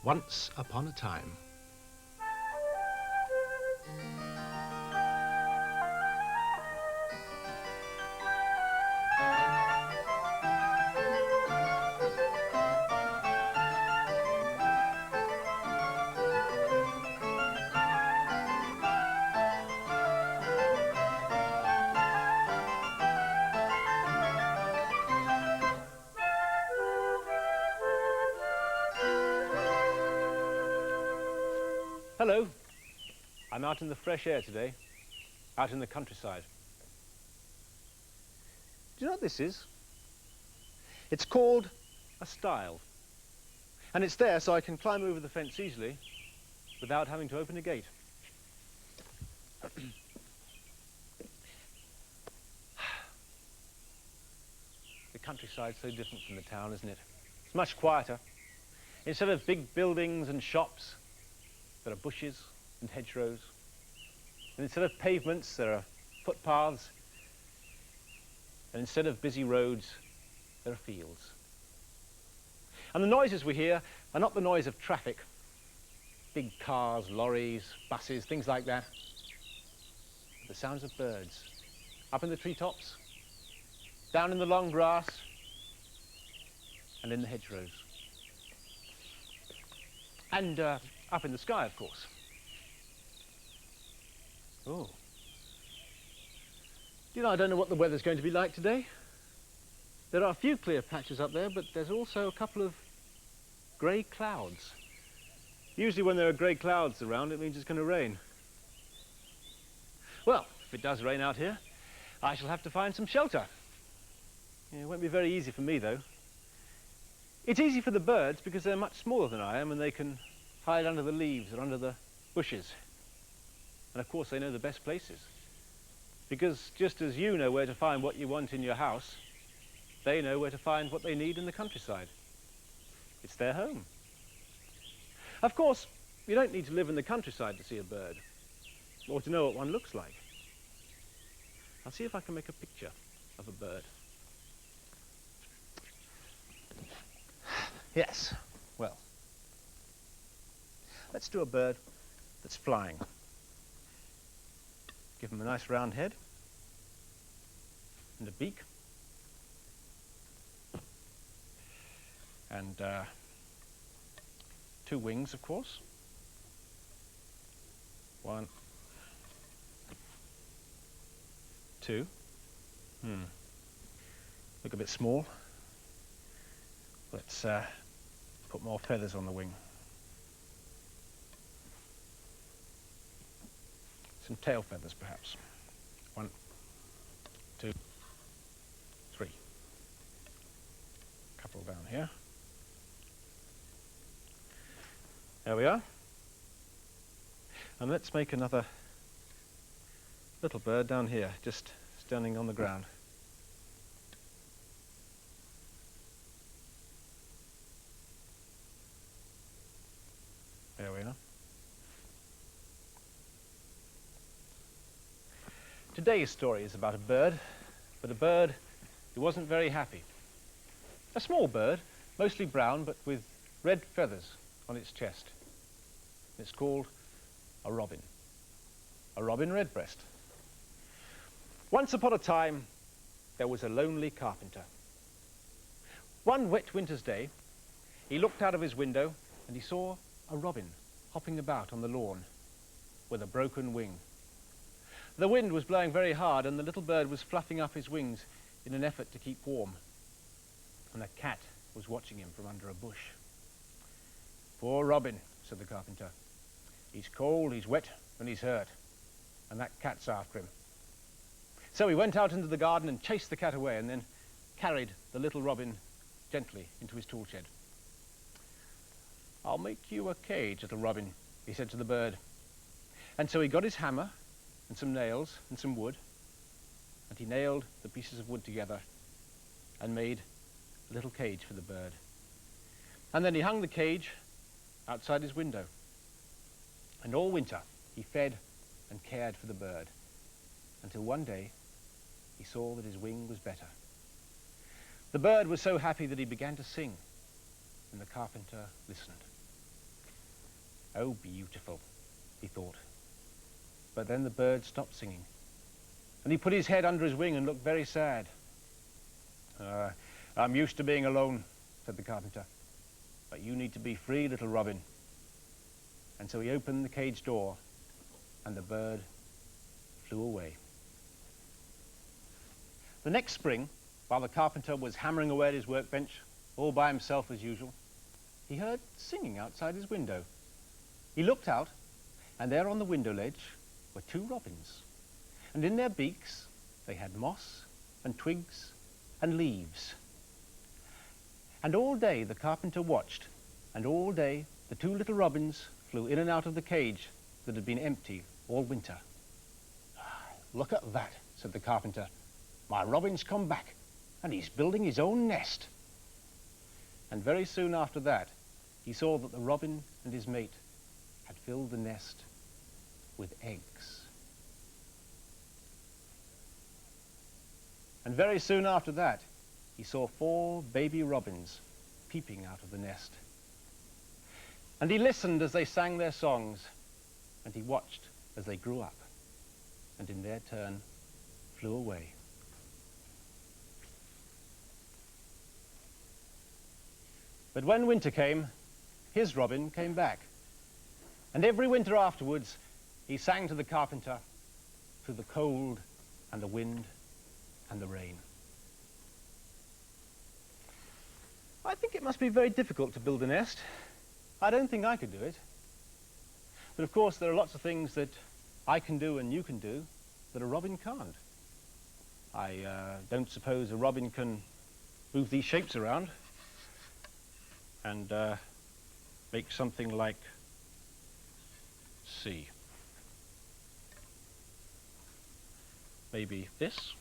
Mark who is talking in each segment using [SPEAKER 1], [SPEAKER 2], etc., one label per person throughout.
[SPEAKER 1] Once upon a time.
[SPEAKER 2] Hello, I'm out in the fresh air today, out in the countryside. Do you know what this is? It's called a stile, and it's there so I can climb over the fence easily without having to open a gate. The countryside's so different from the town, isn't it? It's much quieter. Instead of big buildings and shops, there are bushes and hedgerows. And instead of pavements, there are footpaths. And instead of busy roads, there are fields. And the noises we hear are not the noise of traffic, big cars, lorries, buses, things like that. But the sounds of birds, up in the treetops, down in the long grass, and in the hedgerows. And up in the sky, of course. Oh. You know, I don't know what the weather's going to be like today. There are a few clear patches up there, but there's also a couple of grey clouds. Usually when there are grey clouds around, it means it's going to rain. Well, if it does rain out here, I shall have to find some shelter. Yeah, it won't be very easy for me, though. It's easy for the birds because they're much smaller than I am and they can hide under the leaves or under the bushes. And of course they know the best places. Because just as you know where to find what you want in your house, they know where to find what they need in the countryside. It's their home. Of course, you don't need to live in the countryside to see a bird, or to know what one looks like. I'll see if I can make a picture of a bird. Yes, well, let's do a bird that's flying. Give him a nice round head and a beak and 2 wings, of course. 1, 2. Look a bit small. Let's put more feathers on the wing. Some tail feathers, perhaps. 1, 2, 3. A couple down here. There we are. And let's make another little bird down here, just standing on the ground. There we are. Today's story is about a bird, but a bird who wasn't very happy. A small bird, mostly brown, but with red feathers on its chest. It's called a robin redbreast. Once upon a time, there was a lonely carpenter. One wet winter's day, he looked out of his window and he saw a robin hopping about on the lawn with a broken wing. The wind was blowing very hard and the little bird was fluffing up his wings in an effort to keep warm. And a cat was watching him from under a bush. "Poor Robin," said the carpenter. "He's cold, he's wet, and he's hurt. And that cat's after him." So he went out into the garden and chased the cat away and then carried the little robin gently into his tool shed. "I'll make you a cage, little robin," he said to the bird. And so he got his hammer and some nails and some wood, and he nailed the pieces of wood together and made a little cage for the bird. And then he hung the cage outside his window. And all winter he fed and cared for the bird, until one day he saw that his wing was better. The bird was so happy that he began to sing, and the carpenter listened. How beautiful, he thought. But then the bird stopped singing, and he put his head under his wing and looked very sad. I'm used to being alone, said the carpenter, but you need to be free, little robin. And so he opened the cage door, and the bird flew away. The next spring, while the carpenter was hammering away at his workbench, all by himself as usual, he heard singing outside his window. He looked out, and there on the window ledge were two robins, and in their beaks they had moss and twigs and leaves. And all day the carpenter watched, and all day the two little robins flew in and out of the cage that had been empty all winter. Look at that, said the carpenter. My robin's come back, and he's building his own nest. And very soon after that, he saw that the robin and his mate had filled the nest with eggs. And very soon after that, he saw 4 baby robins peeping out of the nest. And he listened as they sang their songs, and he watched as they grew up, and in their turn flew away. But when winter came, his robin came back. And every winter afterwards, he sang to the carpenter through the cold and the wind and the rain. I think it must be very difficult to build a nest. I don't think I could do it. But of course, there are lots of things that I can do and you can do that a robin can't. I don't suppose a robin can move these shapes around and make something like C. Maybe this.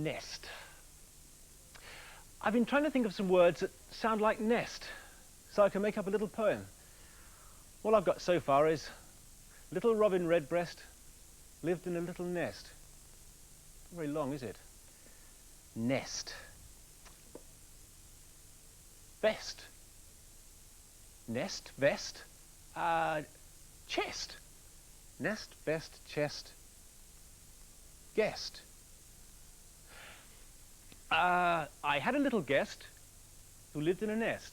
[SPEAKER 2] Nest. I've been trying to think of some words that sound like nest, so I can make up a little poem. All I've got so far is little robin redbreast lived in a little nest. Not very long, is it? Nest. Vest. Nest, vest. Chest. Nest, vest, chest. Guest. I had a little guest who lived in a nest.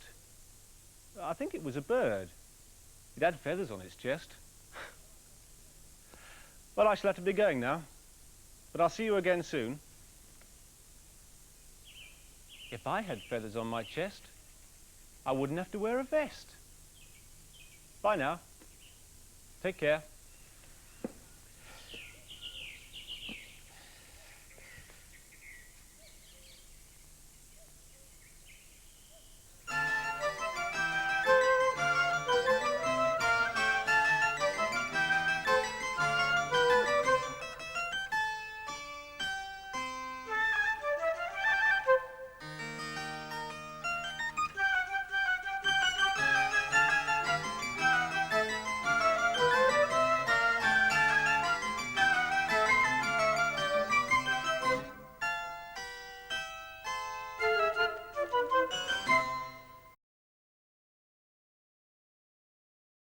[SPEAKER 2] I think it was a bird. It had feathers on its chest. Well, I shall have to be going now, but I'll see you again soon. If I had feathers on my chest, I wouldn't have to wear a vest. Bye now. Take care.